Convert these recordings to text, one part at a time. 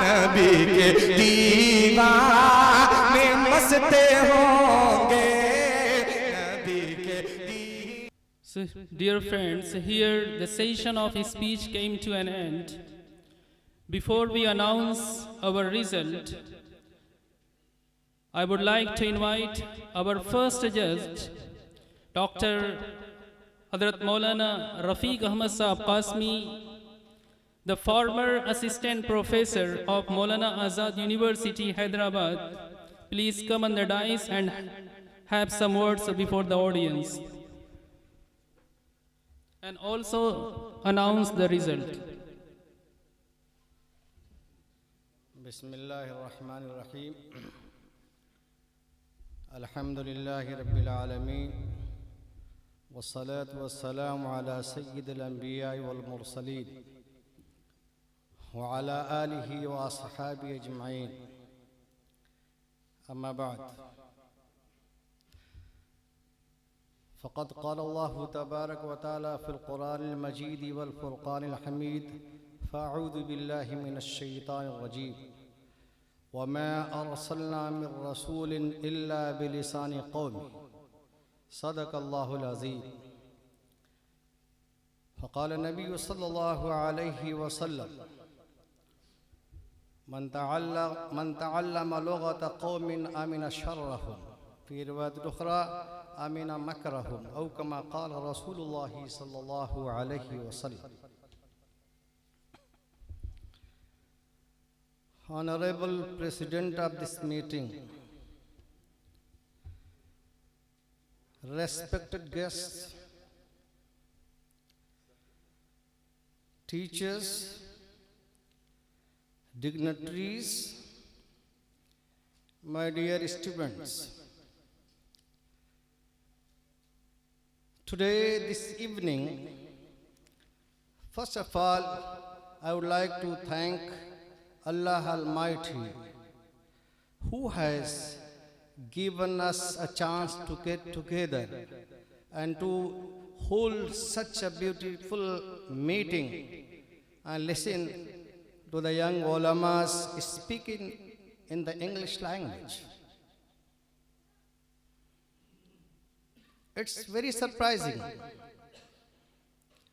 नबी के दीवाने मस्ते होंगे नबी के So, dear friends, here the session of speech came to an end. Before we announce our result, I would like to invite our first judge, Dr. Hazrat Maulana Rafiq Ahmad Saab Qasmi, the former assistant professor of Maulana Azad University, Hyderabad. Please come on the dais and have some words before the audience. And also announce the result. Bismillahirrahmanirrahim. Alhamdulillahi Rabbil Alameen. Wassalatu wassalamu ala Sayyidil Anbiya wal Mursaleen. Wa ala alihi wa ashabihi ajma'in. Amma ba'd. فقد قال الله تبارك وتعالى في القرآن المجيد والفرقان الحميد فأعوذ بالله من الشيطان الرجيم وما أرسلنا من رسول إلا بلسان قومه صدق الله العظيم. فقال النبي صلى الله عليه وسلم من تعلم لغة قوم أمن شرهم في رواية أخرى أمن مكرهم أو كما قال رسول الله صلى الله عليه وسلم. Honorable President of this meeting, respected guests, teachers, dignitaries, my dear students. Today, this evening, first of all, I would like to thank Allah Almighty, who has given us a chance to get together and to hold such a beautiful meeting and listen to the young ulamas speaking in the English language. It's very surprising.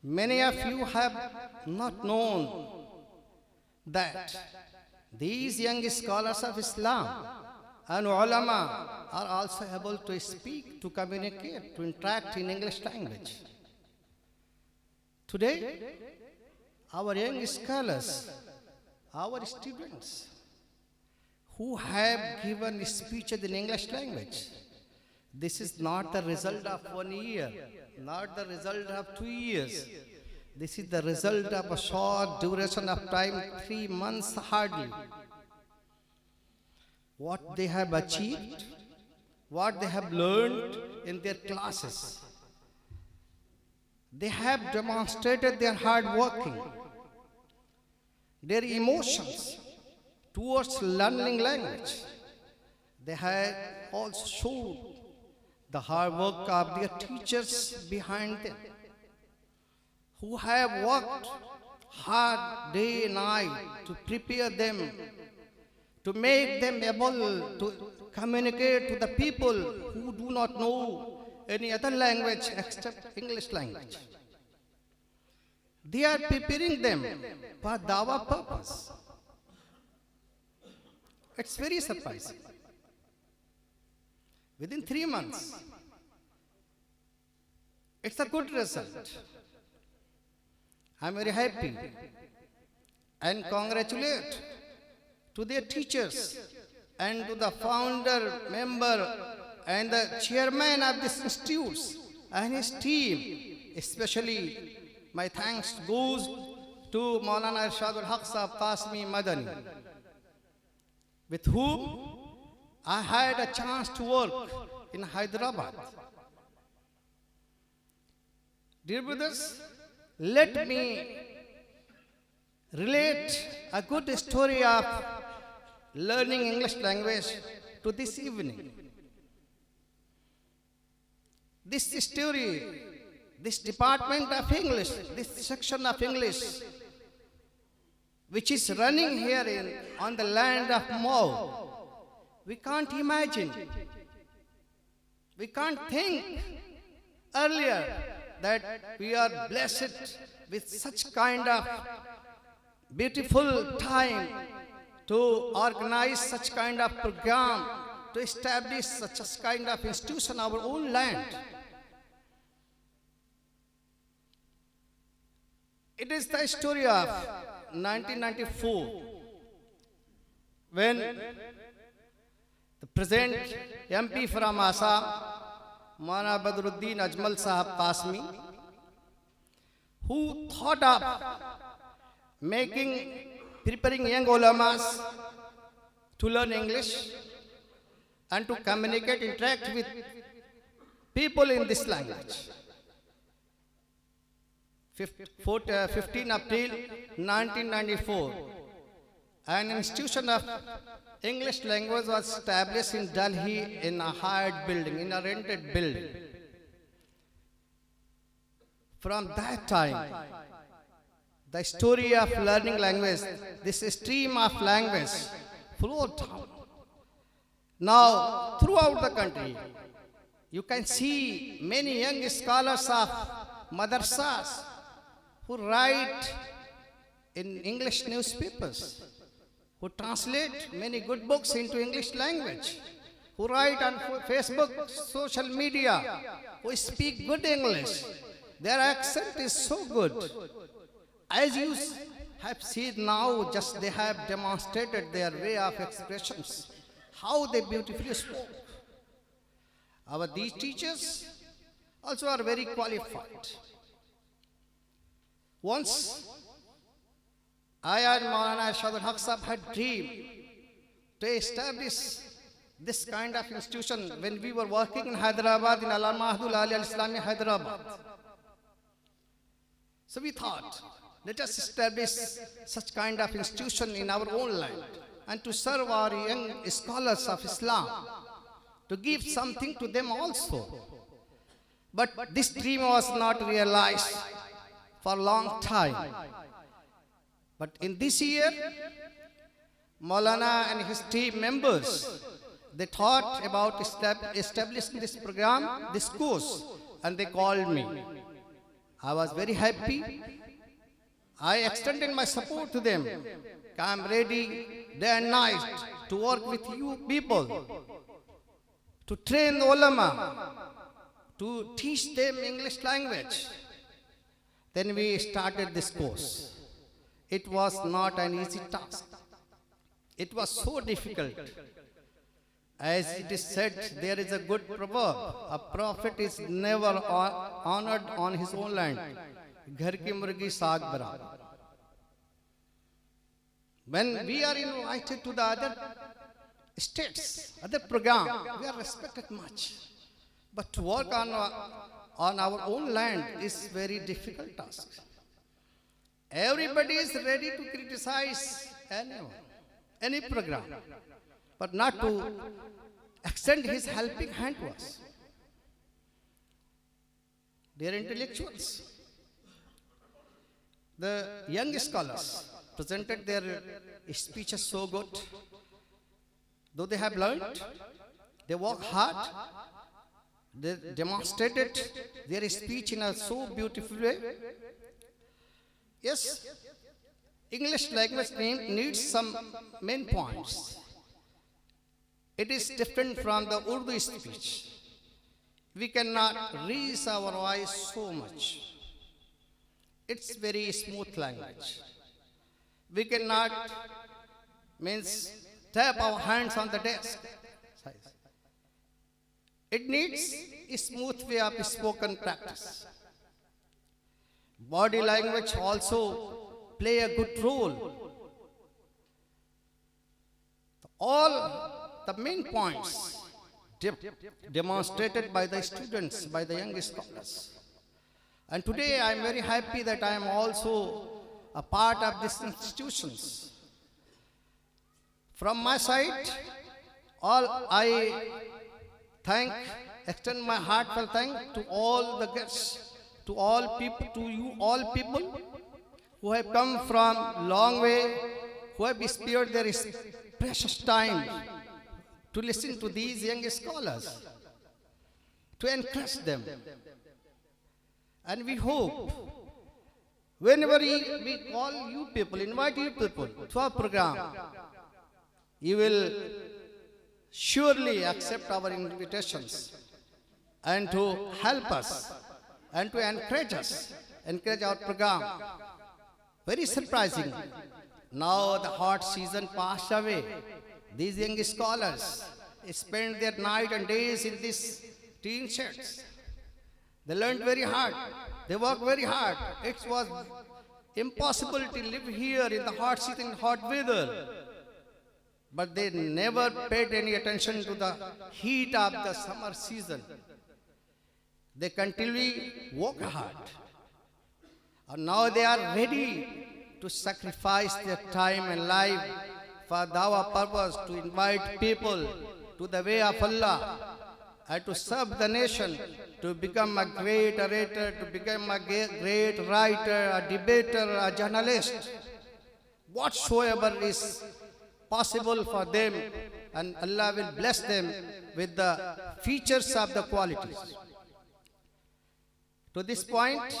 Many of you have not known that these young scholars of Islam and ulama are also able to speak, to communicate, to interact in English language. Today, our young scholars, our students who have given speeches in English language, this is not the result of 1 year, not the result of 2 years. This is the result of a short duration of time, 3 months hardly. What they have achieved, what they have learned in their classes, they have demonstrated their hard working, their emotions towards learning language. They have also showed the hard work of their teachers behind them, who have worked hard day and night to prepare them, to make them able to communicate to the people who do not know any other language except English language. They are preparing them for dawah purpose. It's very surprising. Within 3 months, it's a good result. I'm very happy and congratulate to their teachers and to the founder, member and the chairman of this institute and his team. Especially my thanks goes to Maulana Irshadul Haq Sahab Qasmi Madani, with whom I had a chance to work in Hyderabad. Dear brothers, let me relate a good story of learning English language to this evening. This story, this department of English, this section of English which is running here on the land of Moab. We can't imagine. We can't think earlier that we are blessed with such kind of beautiful time to organize such kind of program, to establish such a kind of institution in our own land. It is the story of 1994 when the present MP from Assam, Maulana Badruddin Ajmal Sahab Qasmi, who thought of preparing young ulamas to learn English and to communicate, interact with people in this language. 15 April 1994, an institution of English language was established in Delhi in a hired building, in a rented building. From that time, the story of learning language, this stream of language flowed down. Now, throughout the country, you can see many young scholars of madrasas who write in English newspapers, who translate many good books into English language, who write on Facebook, social media, who speak good English. Their accent is so good. As you have seen now, just they have demonstrated their way of expressions, how they beautifully spoke. These teachers also are very qualified. Once, I and Maulana Shahidul Haq Sahab had dreamed to establish this kind of institution when we were working in Hyderabad, in Allama Ahmadul Ali Al-Islami Hyderabad. So we thought, let us establish such kind of institution in our own land and to serve our young scholars of Islam, to give something to them also. But this dream was not realized for a long time. But in this year, Maulana and his team members, they thought about establishing this program, this course, and they called me. I was very happy. I extended my support to them. I am ready day and night to work with you people, to train the ulama, to teach them English language. Then we started this course. It was not an easy task. It was so difficult. As it is said, there is a good proverb, a prophet is never honored on his own land. Ghar ki murgi saag barabar. When we are invited to the other states, other program, we are respected much. But to work on our own land is very difficult task. Everybody is ready to criticize anyone, any program, but not to extend his helping hand to us. Dear intellectuals, the young scholars presented their speeches so good. Though they have learned, they work hard, they demonstrated their speech in a so beautiful way. Yes, English language needs some main points. It is different from the Urdu speech. We cannot raise our voice so much. It's very smooth language. We cannot tap our hands on the desk. It needs a smooth way of spoken practice. Body language also play a good role. All the main points demonstrated by the students, by the young scholars. And today I am very happy that I am also a part of these institutions. From my side, I extend my heartfelt thanks to all the guests, to all people, to you all people, who have come from long way, who have spared their precious time to listen to these young scholars, to encourage them. And we hope, whenever we call you people, invite you people to our program, you will surely accept our invitations and to help us and to encourage us, encourage our program. Very surprising. Now the hot season passed away. These young scholars spend their night and days in these teen sheds. They learned very hard. They worked very hard. It was impossible to live here in the hot season, hot weather. But they never paid any attention to the heat of the summer season. They continually work hard. And now they are ready to sacrifice their time and life for dawah purpose, to invite people to the way of Allah and to serve the nation, to become a great orator, to become a great writer, a debater, a journalist, whatsoever is possible for them, and Allah will bless them with the features of the qualities. To this point,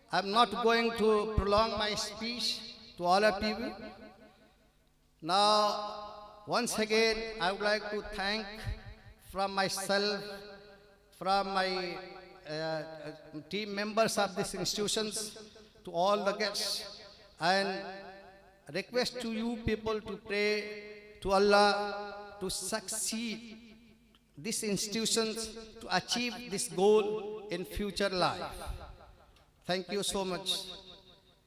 I am not going to prolong my speech to all of you. Now, once again, I would like to thank from myself, from my team members of these institutions, to all the guests, and request to you people to pray to Allah to succeed these institutions, to achieve this goal in future life. Thank you so much.